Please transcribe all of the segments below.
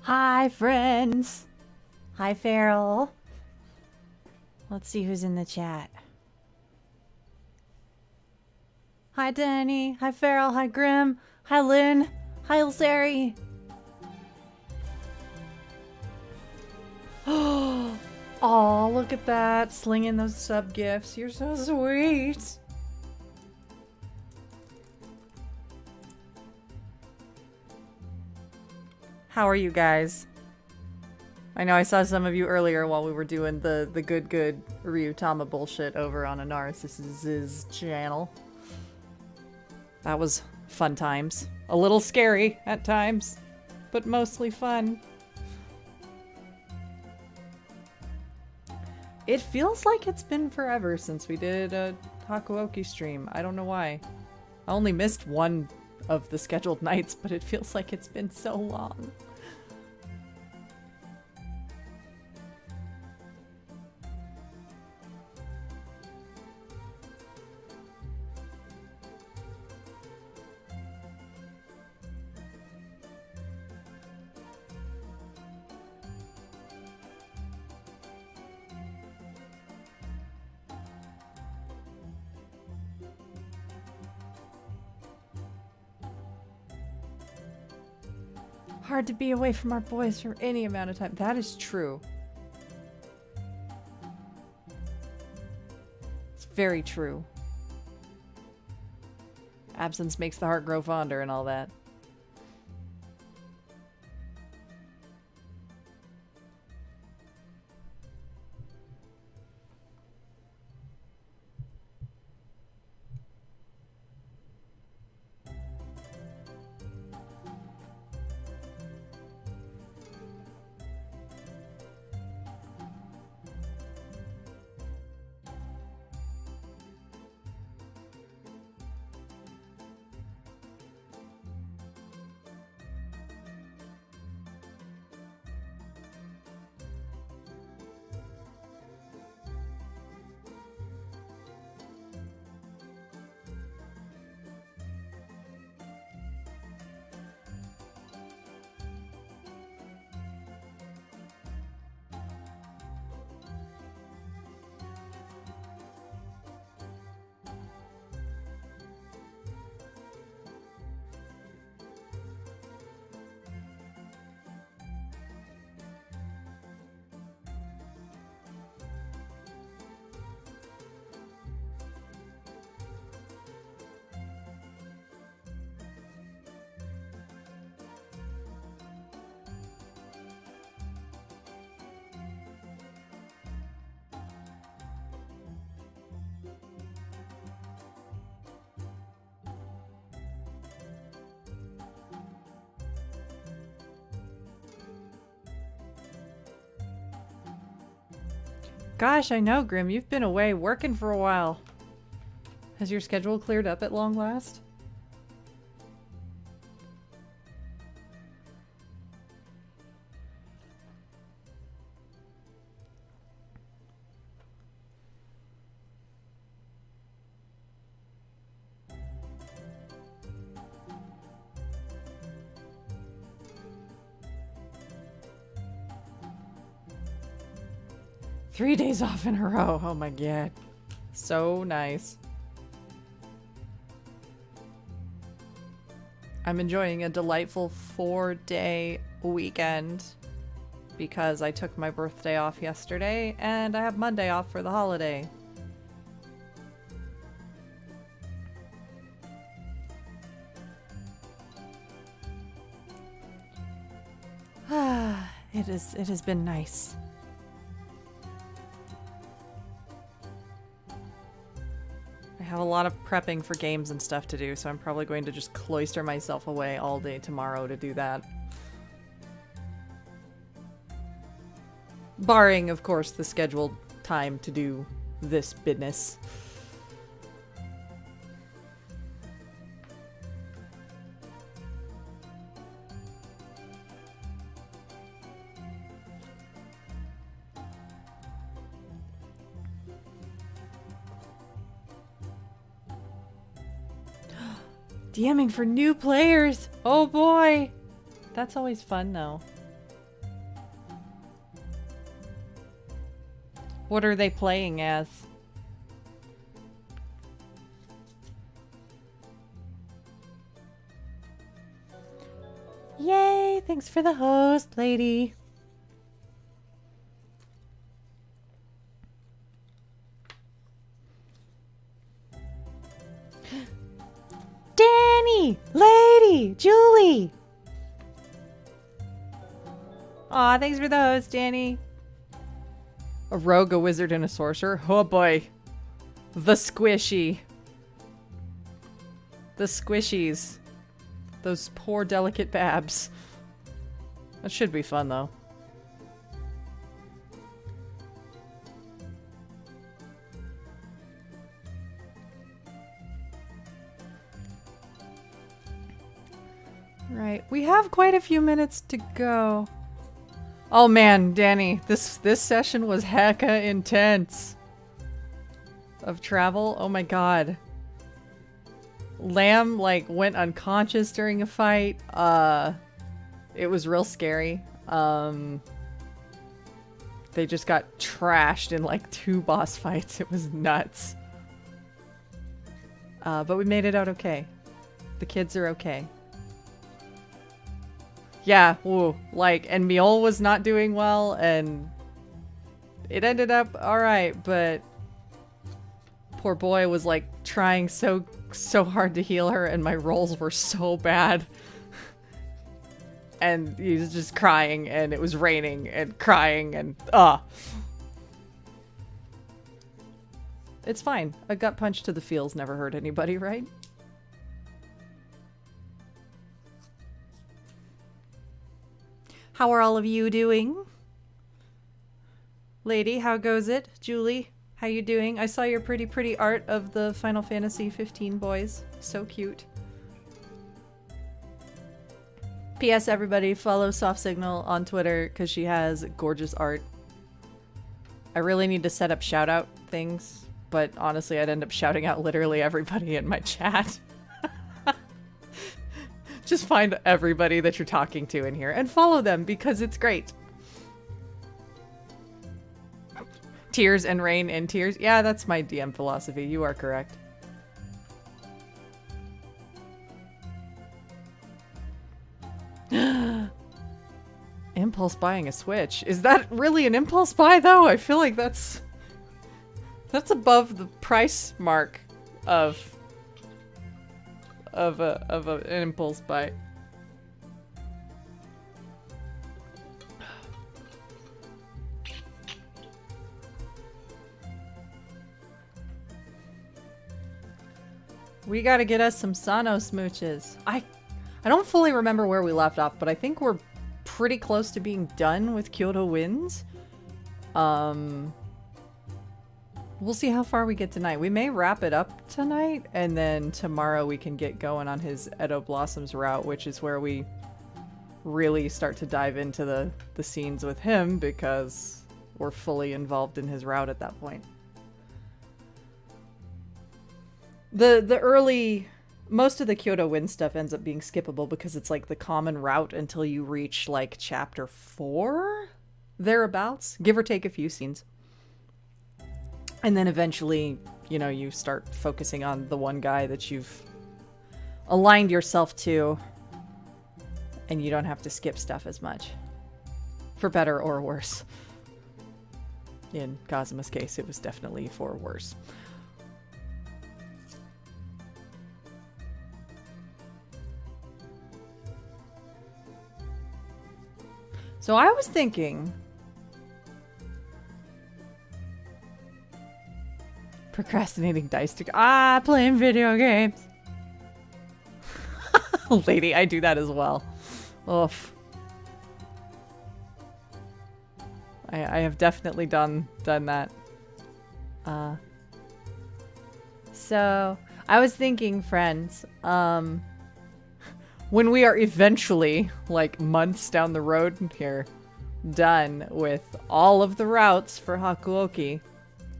Hi, friends. Hi, Farrell. Let's see who's in the chat. Hi, Danny. Hi, Farrell. Hi, Grim. Hi, Lynn. Hi, Ilsari. Oh, look at that. Slinging those sub gifts. You're so sweet. How are you guys? I know I saw some of you earlier while we were doing the good Ryutama bullshit over on Anaris' channel. That was fun times. A little scary at times, but mostly fun. It feels like it's been forever since we did a Hakuoki stream. I don't know why. I only missed one of the scheduled nights, but it feels like it's been so long. Hard to be away from our boys for any amount of time. That is true. It's very true. Absence makes the heart grow fonder and all that. Gosh, I know, Grim. You've been away working for a while. Has your schedule cleared up at long last? Three days off in a row. Oh my god. So nice. I'm enjoying a delightful 4-day weekend because I took my birthday off yesterday and I have Monday off for the holiday. It has been nice. I have a lot of prepping for games and stuff to do, so I'm probably going to just cloister myself away all day tomorrow to do that. Barring, of course, the scheduled time to do this business. DMing for new players! Oh boy! That's always fun, though. What are they playing as? Yay! Thanks for the host, lady. Danny! Lady! Julie! Aw, thanks for the host, Danny. A rogue, a wizard, and a sorcerer? Oh boy. The squishy. The squishies. Those poor delicate babs. That should be fun though. Right, we have quite a few minutes to go. Oh man, Danny, this session was hecka intense. Of travel, oh my god. Lamb, like, went unconscious during a fight. It was real scary. They just got trashed in, like, 2 boss fights. It was nuts. But we made it out okay. The kids are okay. Yeah, ooh, like, and Mjol was not doing well, and it ended up alright, but poor boy was, like, trying so hard to heal her, and my rolls were so bad. And he was just crying, and it was raining, and crying, and It's fine. A gut punch to the feels never hurt anybody, right? How are all of you doing? Lady, how goes it? Julie, how you doing? I saw your pretty art of the Final Fantasy 15 boys. So cute. P.S. everybody, follow Soft Signal on Twitter because she has gorgeous art. I really need to set up shout out things, but honestly I'd end up shouting out literally everybody in my chat. Just find everybody that you're talking to in here and follow them because it's great. Tears and rain and tears. Yeah, that's my DM philosophy. You are correct. Impulse buying a Switch. Is that really an impulse buy though? I feel like that's above the price mark of an impulse buy. We gotta get us some Sano smooches. I don't fully remember where we left off, but I think we're pretty close to being done with Kyoto Winds. We'll see how far we get tonight. We may wrap it up tonight, and then tomorrow we can get going on his Edo Blossoms route, which is where we really start to dive into the scenes with him, because we're fully involved in his route at that point. Most of the Kyoto Wind stuff ends up being skippable because it's like the common route until you reach like chapter 4, thereabouts, give or take a few scenes. And then eventually, you know, you start focusing on the one guy that you've aligned yourself to, and you don't have to skip stuff as much. For better or worse. In Kazuma's case, it was definitely for worse. So I was thinking... Procrastinating dice to... playing video games. Lady, I do that as well. Oof. I have definitely done that. So, I was thinking, friends, when we are eventually, like months down the road here, done with all of the routes for Hakuoki,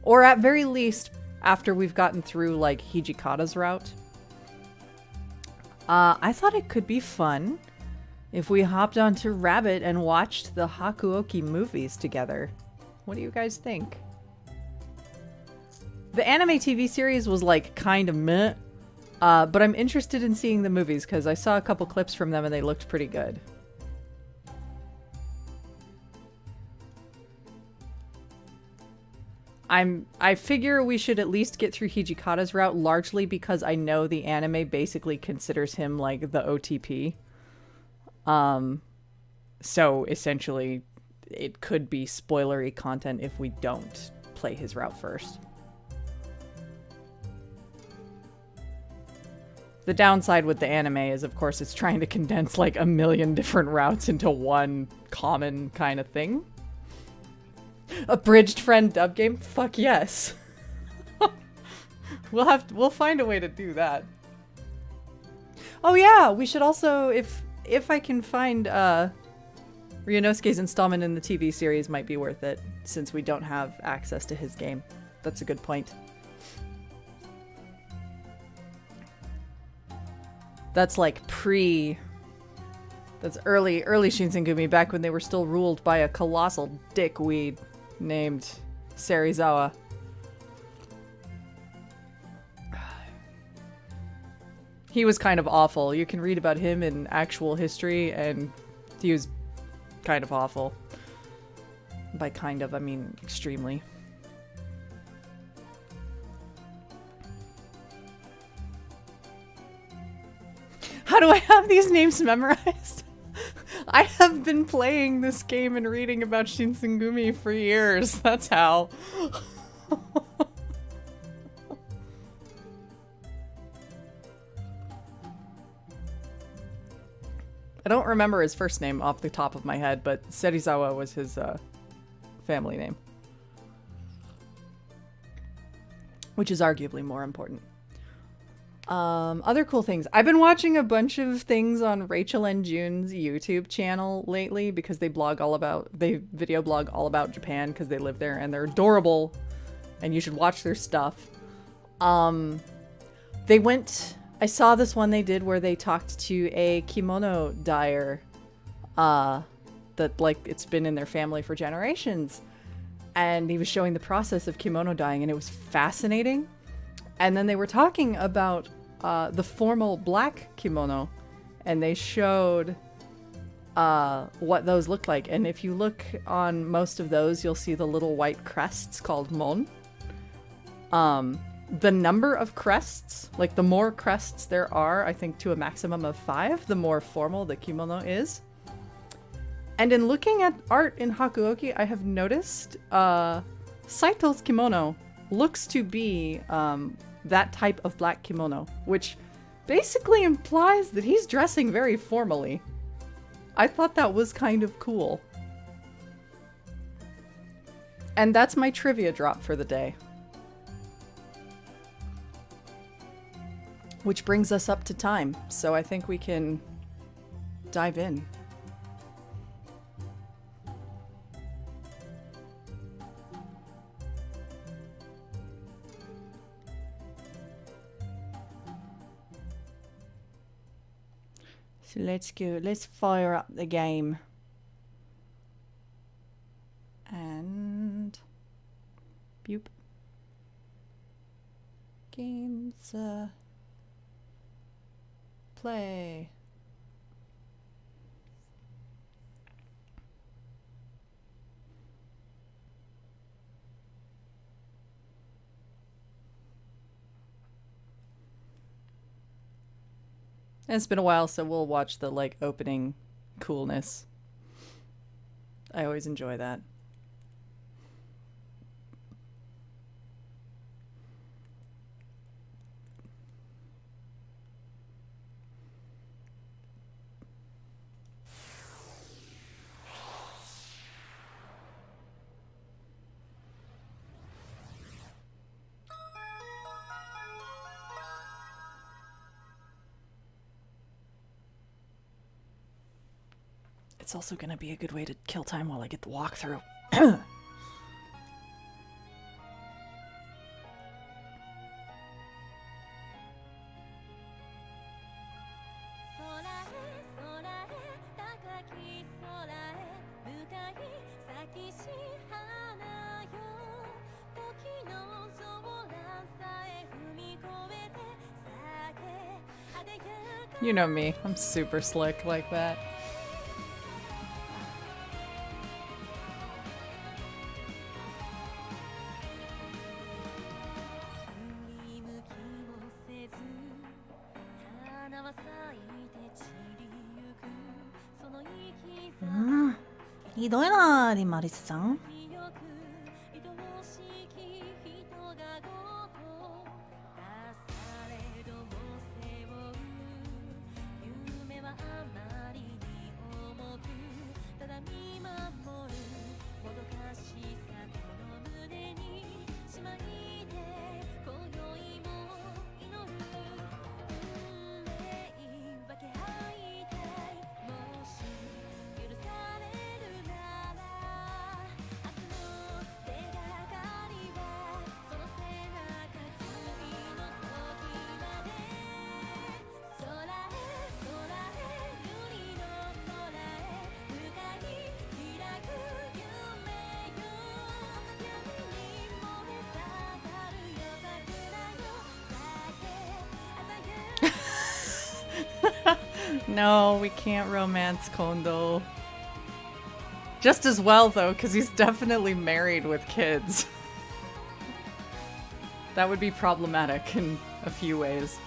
or at very least after we've gotten through like Hijikata's route, I thought it could be fun if we hopped onto Rabbit and watched the Hakuoki movies together. What do you guys think? The anime TV series was like kind of meh, but I'm interested in seeing the movies because I saw a couple clips from them and they looked pretty good. I figure we should at least get through Hijikata's route, largely because I know the anime basically considers him like the OTP. So essentially it could be spoilery content if we don't play his route first. The downside with the anime is, of course, it's trying to condense like a million different routes into one common kind of thing. Abridged friend dub game? Fuck yes. We'll find a way to do that. Oh yeah, we should also, if I can find Ryunosuke's installment in the TV series might be worth it, since we don't have access to his game. That's a good point. That's like that's early Shinsengumi, back when they were still ruled by a colossal dickweed named Serizawa. He was kind of awful. You can read about him in actual history, and he was kind of awful. By kind of, I mean extremely. How do I have these names memorized? I have been playing this game and reading about Shinsengumi for years. That's how. I don't remember his first name off the top of my head, but Serizawa was his family name. Which is arguably more important. Other cool things. I've been watching a bunch of things on Rachel and June's YouTube channel lately because they video blog all about Japan because they live there and they're adorable and you should watch their stuff. I saw this one they did where they talked to a kimono dyer, that like it's been in their family for generations. And he was showing the process of kimono dyeing and it was fascinating. And then they were talking about the formal black kimono, and they showed what those look like. And if you look on most of those, you'll see the little white crests called mon. The number of crests, like the more crests there are, I think to a maximum of 5, the more formal the kimono is. And in looking at art in Hakuoki, I have noticed Saito's kimono looks to be that type of black kimono, which basically implies that he's dressing very formally. I thought that was kind of cool. And that's my trivia drop for the day. Which brings us up to time, so I think we can dive in. So let's fire up the game. And boop. Games play. And it's been a while, so we'll watch the like opening coolness. I always enjoy that. It's also gonna be a good way to kill time while I get the walkthrough. You know me. I'm super slick like that. 이도해나, 리마리스-상. No, we can't romance Kondo. Just as well, though, because he's definitely married with kids. That would be problematic in a few ways.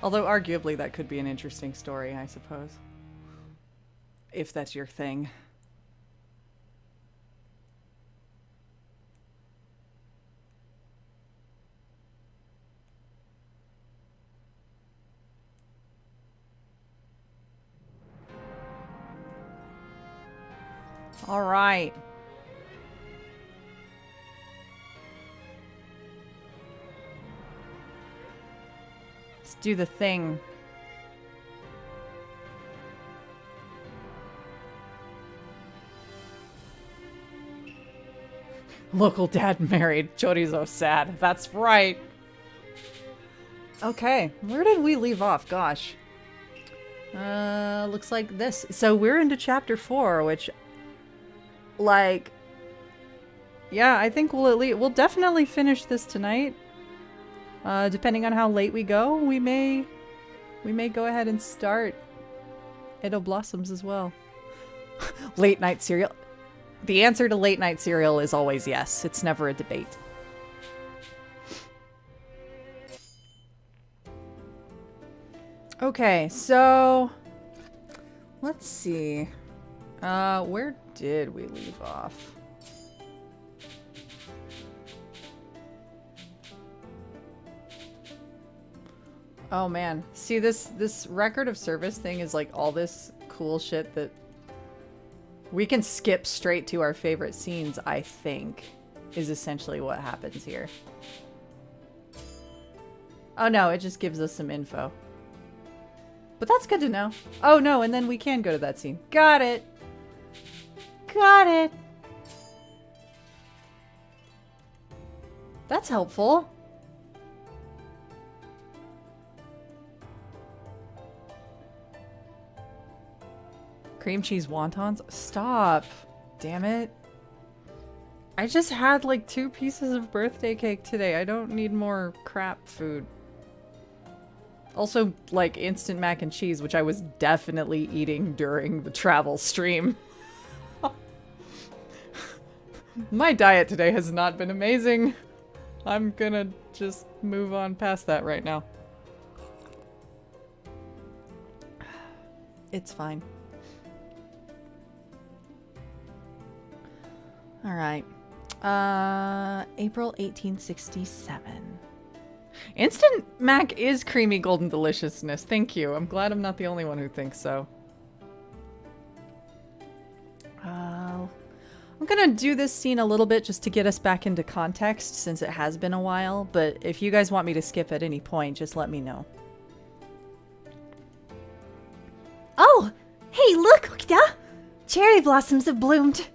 Although, arguably, that could be an interesting story, I suppose. If that's your thing. All right. Let's do the thing. Local dad married. Chorizo sad. That's right. Okay, where did we leave off? Gosh. Looks like this. So we're into chapter 4, which, like, yeah, I think we'll definitely finish this tonight. Depending on how late we go, we may go ahead and start Edo Blossoms as well. Late night cereal. The answer to late night cereal is always yes. It's never a debate. Okay, so let's see. Where did we leave off? Oh man. See, this record of service thing is like all this cool shit that we can skip straight to our favorite scenes, I think, is essentially what happens here. Oh no, it just gives us some info. But that's good to know. Oh no, and then we can go to that scene. Got it! Got it! That's helpful. Cream cheese wontons? Stop. Damn it. I just had like 2 pieces of birthday cake today. I don't need more crap food. Also, like, instant mac and cheese, which I was definitely eating during the travel stream. My diet today has not been amazing. I'm gonna just move on past that right now. It's fine. All right. April 1867. Instant mac is creamy golden deliciousness. Thank you. I'm glad I'm not the only one who thinks so. I'm gonna do this scene a little bit just to get us back into context since it has been a while, but if you guys want me to skip at any point, just let me know. Oh! Hey, look, Okita! Cherry blossoms have bloomed.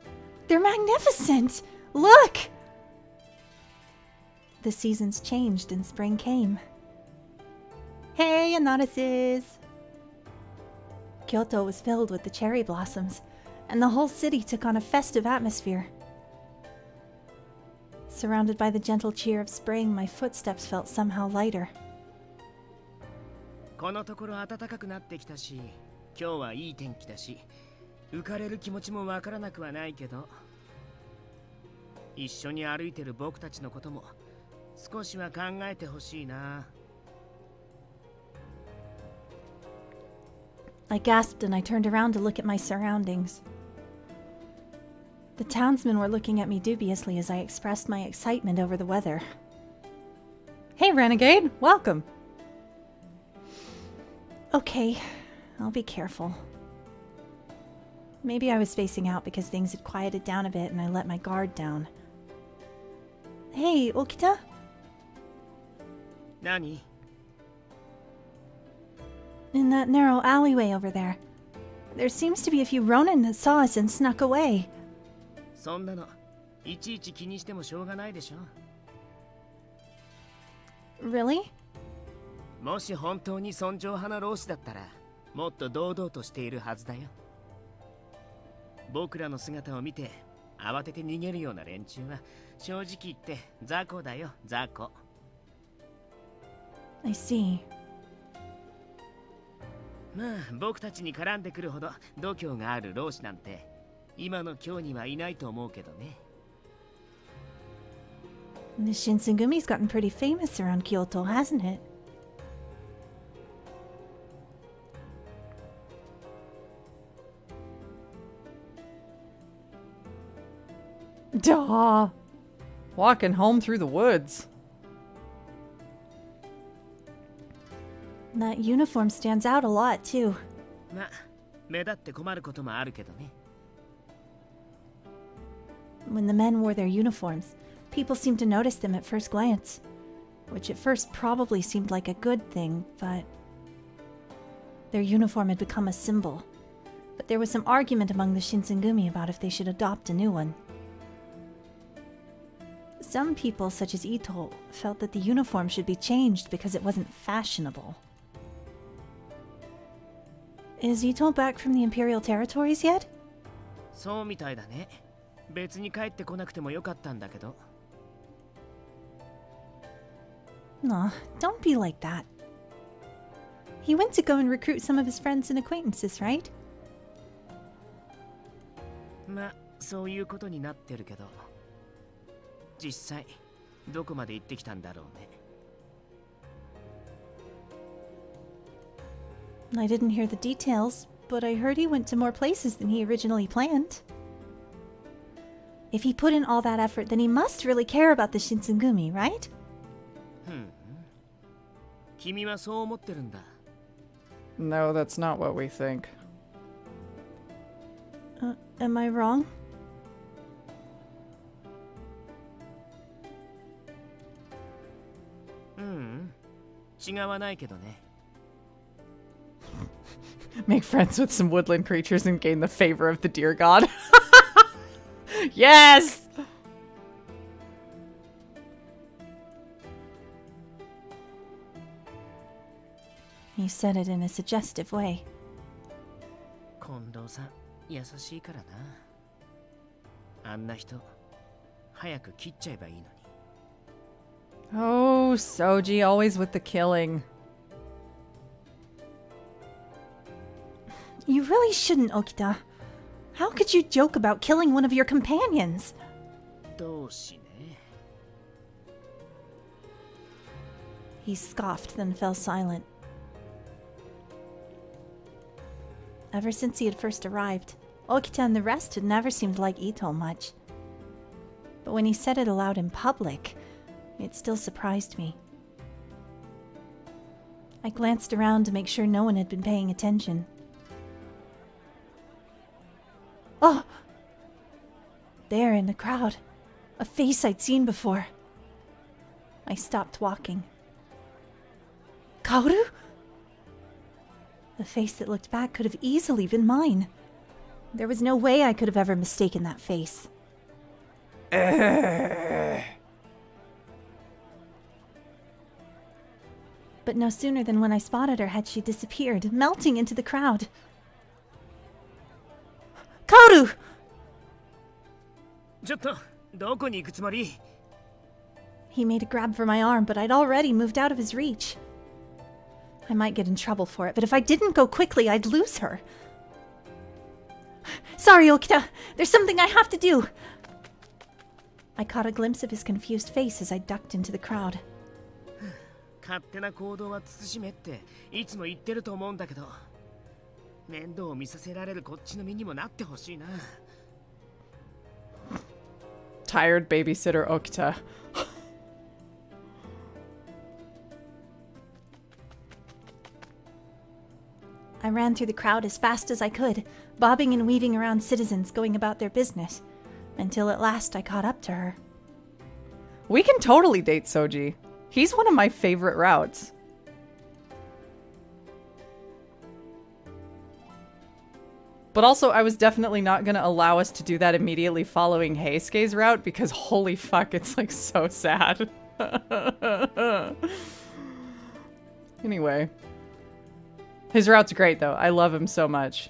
They're magnificent! Look! The seasons changed and spring came. Hey, analysis! Kyoto was filled with the cherry blossoms, and the whole city took on a festive atmosphere. Surrounded by the gentle cheer of spring, my footsteps felt somehow lighter. このところ暖かくなってきたし、今日はいい天気だし、浮かれる気持ちもわからなくはないけど、一緒に歩いてる僕たちのことも少しは考えてほしいな。I gasped and I turned around to look at my surroundings. The townsmen were looking at me dubiously as I expressed my excitement over the weather. Hey, Renegade! Welcome! Okay, I'll be careful. Maybe I was spacing out because things had quieted down a bit and I let my guard down. Hey, Okita? 何？ In that narrow alleyway over there. There seems to be a few Ronin that saw us and snuck away. そんなのいちいち気にしてもしょうがないでしょ。 Really? もし本当に尊重派の老子だったら、もっと堂々としているはずだよ。僕らの姿を見て慌てて逃げるような連中は正直言って雑魚だよ、雑魚。 I see. まあ僕たちに絡んでくるほど度胸がある老子なんて今の今日にはいないと思うけどね。 The Shinsengumi's gotten pretty famous around Kyoto, hasn't it? Duh! Walking home through the woods. That uniform stands out a lot, too. まあ目立って困ることもあるけどね。 When the men wore their uniforms, people seemed to notice them at first glance, which at first probably seemed like a good thing, but their uniform had become a symbol. But there was some argument among the Shinsengumi about if they should adopt a new one. Some people, such as Ito, felt that the uniform should be changed because it wasn't fashionable. Is Ito back from the Imperial territories yet? そうみたいだね。別に帰ってこなくてもよかったんだけど。 Nah, don't be like that. He went to go and recruit some of his friends and acquaintances, right? まあそういうことになってるけど、実際どこまで行ってきたんだろうね。 I didn't hear the details, but I heard he went to more places than he originally planned. If he put in all that effort, then he must really care about the Shinsengumi, right? 君はそう思ってるんだ。 No, that's not what we think. Am I wrong? 違わないけどね。 Make friends with some woodland creatures and gain the favor of the deer god. Yes! He said it in a suggestive way. 近藤さん優しいからな。あんな人早く切っちゃえばいいのに。 Oh, Soji, always with the killing. You really shouldn't, Okita. How could you joke about killing one of your companions? どうしね。 He scoffed, then fell silent. Ever since he had first arrived, Okita and the rest had never seemed like Ito much. But when he said it aloud in public, it still surprised me. I glanced around to make sure no one had been paying attention. Oh! There in the crowd, a face I'd seen before. I stopped walking. Kaoru? The face that looked back could have easily been mine. There was no way I could have ever mistaken that face. But no sooner than when I spotted her had she disappeared, melting into the crowd. Kaoru! ちょっとどこに行くつもり？ He made a grab for my arm, but I'd already moved out of his reach. I might get in trouble for it, but if I didn't go quickly, I'd lose her. Sorry, Okita. There's something I have to do. I caught a glimpse of his confused face as I ducked into the crowd. 勝手な行動は慎めっていつも言ってると思うんだけど、面倒を見させられるこっちの身にもなってほしいな。Tired babysitter Okita. I ran through the crowd as fast as I could, bobbing and weaving around citizens going about their business, until at last I caught up to her. We can totally date Soji. He's one of my favorite routes. But also, I was definitely not going to allow us to do that immediately following Heisuke's route because holy fuck, it's like so sad. Anyway. His route's great though. I love him so much.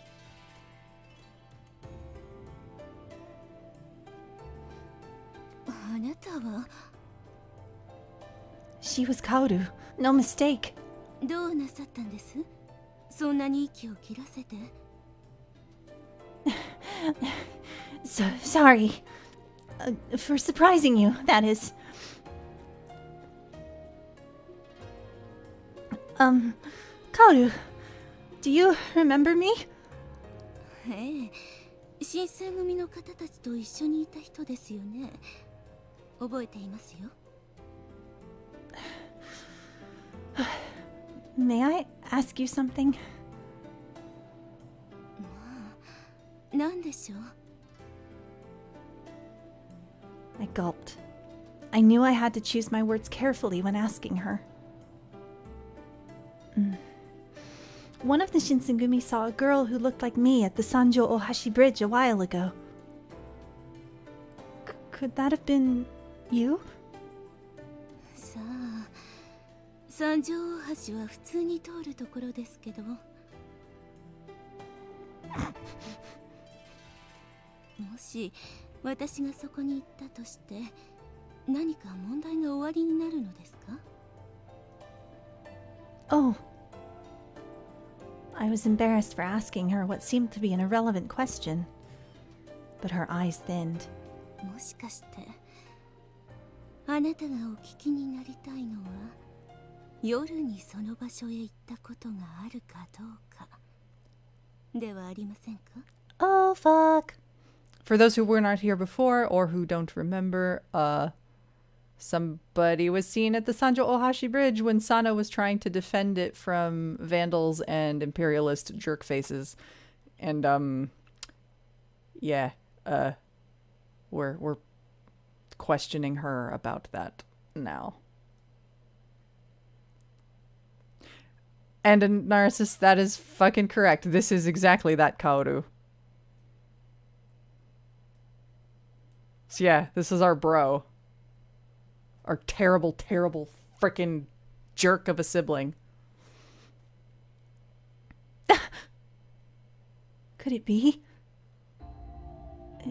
She was Kaoru. No mistake. Sorry. For surprising you, that is. Kaoru, do you remember me? ええ、新選組の方たちと一緒にいた人ですよね。覚えていますよ。May I ask you something? 何でしょう? I gulped. I knew I had to choose my words carefully when asking her. One of the Shinsengumi saw a girl who looked like me at the Sanjo Ohashi Bridge a while ago. Could that have been you? さあ、三条大橋は普通に通るところですけど。もし私がそこに行ったとして、何か問題が終わりになるのですか? Oh. I was embarrassed for asking her what seemed to be an irrelevant question, but her eyes thinned. もしかして、あなたがお聞きになりたいのは、夜にその場所へ行ったことがあるかどうかではありませんか? Oh, fuck. For those who were not here before or who don't remember, somebody was seen at the Sanjo Ohashi Bridge when Sano was trying to defend it from vandals and imperialist jerk faces. And, yeah, we're questioning her about that now. And a narcissist, that is fucking correct. This is exactly that Kaoru. So yeah, this is our bro. Our terrible, terrible frickin' jerk of a sibling. Could it be?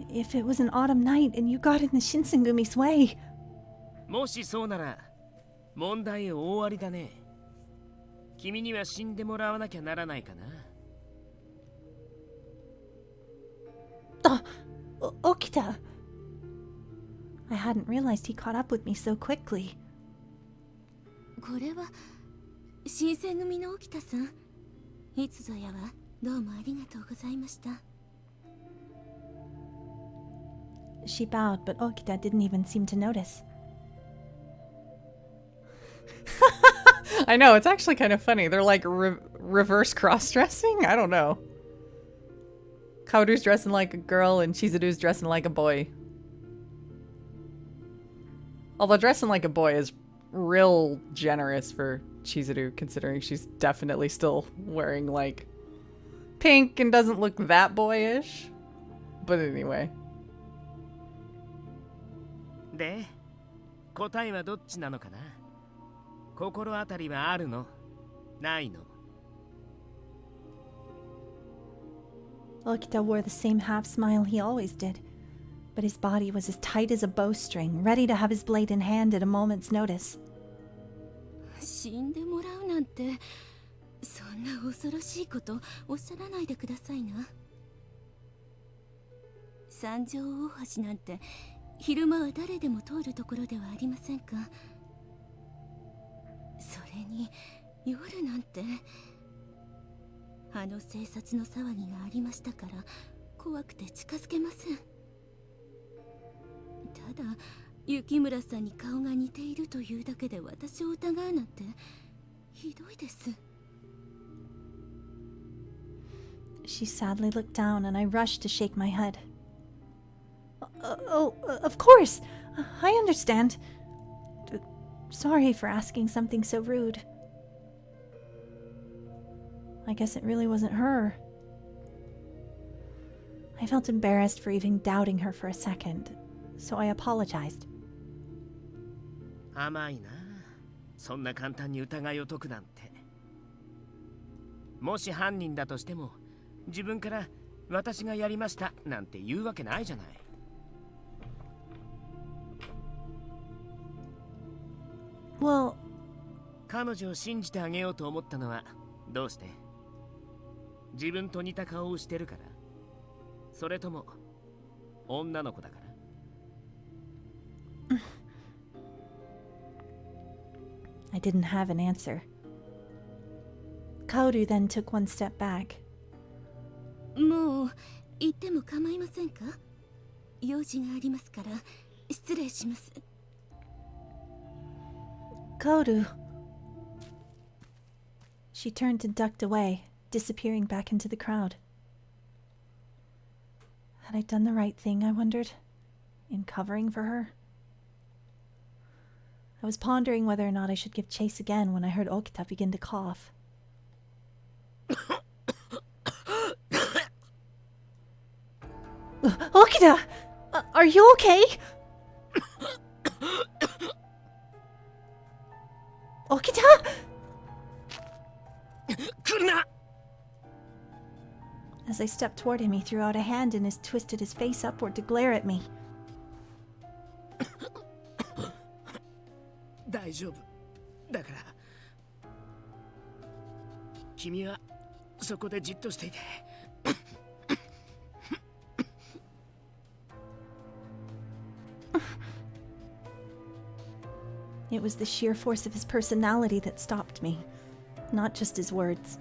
If it was an autumn night and you got in the Shinsengumi's way. もしそうなら、問題大ありだね。君には死んでもらわなきゃならないかな。Okita. I hadn't realized he caught up with me so quickly. これは新選組の沖田さん。いつぞやはどうもありがとうございました。She bowed, but Okita didn't even seem to notice. I know, it's actually kind of funny. They're like reverse cross-dressing? I don't know. Kaoru's dressing like a girl and Chizuru's dressing like a boy. Although dressing like a boy is real generous for Chizuru, considering she's definitely still wearing like pink and doesn't look that boyish. But anyway. で、答えはどっちなのかな? 心当たりはあるの? ないの? Okita wore the same half smile he always did, but his body was as tight as a bowstring, ready to have his blade in hand at a moment's notice. 死んでもらうなんて、そんな恐ろしいことおっしゃらないでくださいな。三条大橋なんて昼間は誰でも通るところではありませんか。それに夜なんて、あの警察の騒ぎがありましたから怖くて近づけません。ただ雪村さんに顔が似ているというだけで私を疑うなんてひどいです。 She sadly looked down, and I rushed to shake my head. Oh, of course! I understand. Sorry for asking something so rude. I guess it really wasn't her. I felt embarrassed for even doubting her for a second, so I apologized. 甘いな。そんな簡単に疑いを解くなんて。もし犯人だとしても、自分から私がやりましたなんて言うわけないじゃない。Well, 彼女を信じてあげようと思ったのはどうして？自分と似た顔をしてるから？それとも女の子だから？ I didn't have an answer. Kaoru then took one step back. もう行っても構いませんか。用事がありますから失礼します。 Kaoru. She turned and ducked away, disappearing back into the crowd. Had I done the right thing, I wondered, in covering for her? I was pondering whether or not I should give chase again when I heard Okita begin to cough. Okita! Are you okay? Okita? 来るな。 As I stepped toward him, he threw out a hand and twisted his face upward to glare at me. 大丈夫。だから君はそこでじっとしていて。It was the sheer force of his personality that stopped me, not just his words.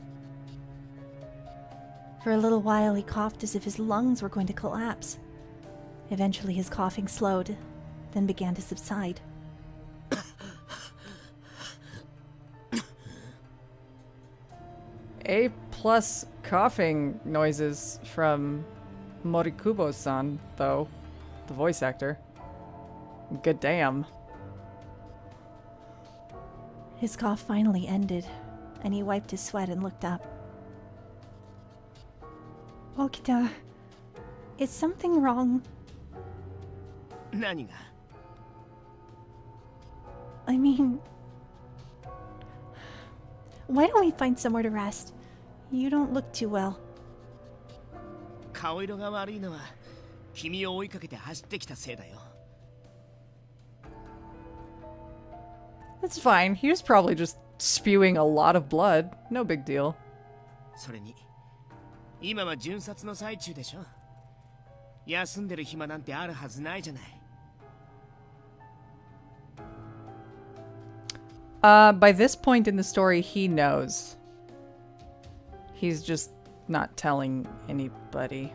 For a little while, he coughed as if his lungs were going to collapse. Eventually, his coughing slowed, then began to subside. A+ coughing noises from Morikubo-san, though, the voice actor. Good damn. His cough finally ended, and he wiped his sweat and looked up. Okita, is something wrong? 何が？ I mean, why don't we find somewhere to rest? You don't look too well. 顔色が悪いのは君を追いかけて走ってきたせいだよ。 It's fine. He was probably just spewing a lot of blood. No big deal. それに今は巡察の最中でしょ。休んでる暇なんてあるはずないじゃない。 By this point in the story, he knows. He's just not telling anybody.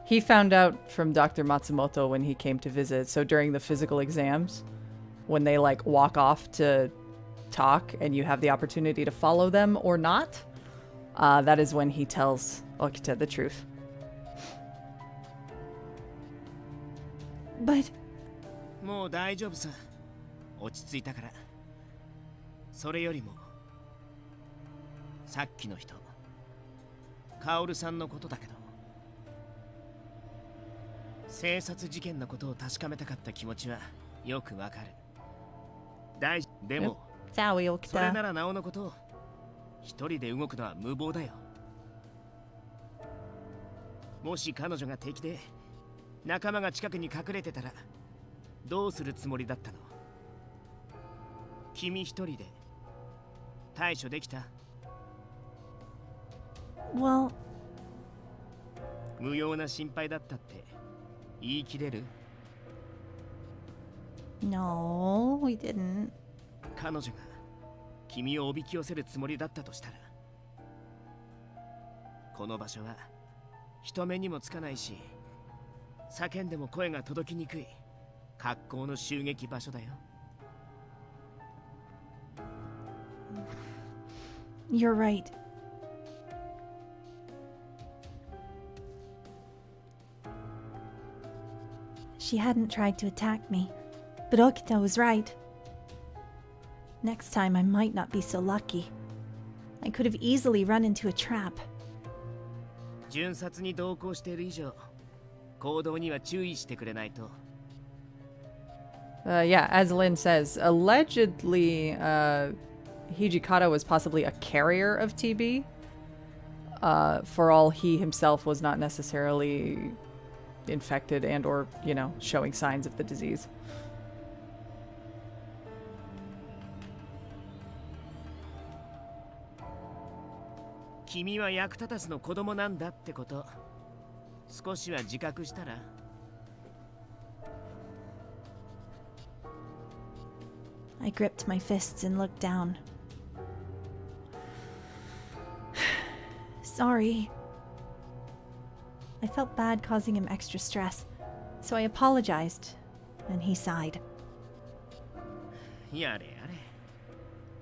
He found out from Dr. Matsumoto when he came to visit. So during the physical exams, when they like walk off to talk and you have the opportunity to follow them or not, that is when he tells Okita the truth. But もう大丈夫さ。落ち着いたから。それよりもさっきの人、カオルさんのことだけど、生殺事件のことを確かめたかった気持ちはよくわかる。でも、それ Sorry, な Okita. らなおのことを一人で動くのは無謀だよ。もし彼女が敵で仲間が近くに隠れてたらどうするつもりだったの？君一人で対処できた？ Well, 無用な心配だったって言い切れる？ no, we didn't. 彼女が君をおびき寄せるつもりだったとしたら、この場所は人目にもつかないし、叫んでも声が届きにくい格好の襲撃場所だよ。 You're right. She hadn't tried to attack me, but Okita was right. Next time I might not be so lucky. I could have easily run into a trap. 巡察に同行している以上、行動には注意してくれないと。 Yeah, as Lin says, allegedly, Hijikata was possibly a carrier of TB. For all he himself was not necessarily infected and or, you know, showing signs of the disease. 君は役立たずの子供なんだってこと、少しは自覚したら？ I gripped my fists and looked down. Sorry. I felt bad causing him extra stress, so I apologized, and he sighed. やれやれ。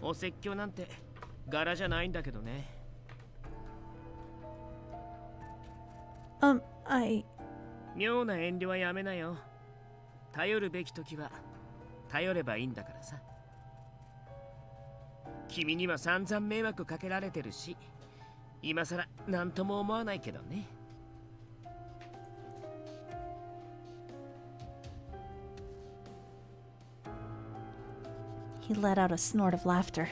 お説教なんて柄じゃないんだけどね。 妙な遠慮はやめなよ。頼るべき時は頼ればいいんだからさ。君には散々迷惑かけられてるし、今さら何とも思わないけどね。 He let out a snort of laughter.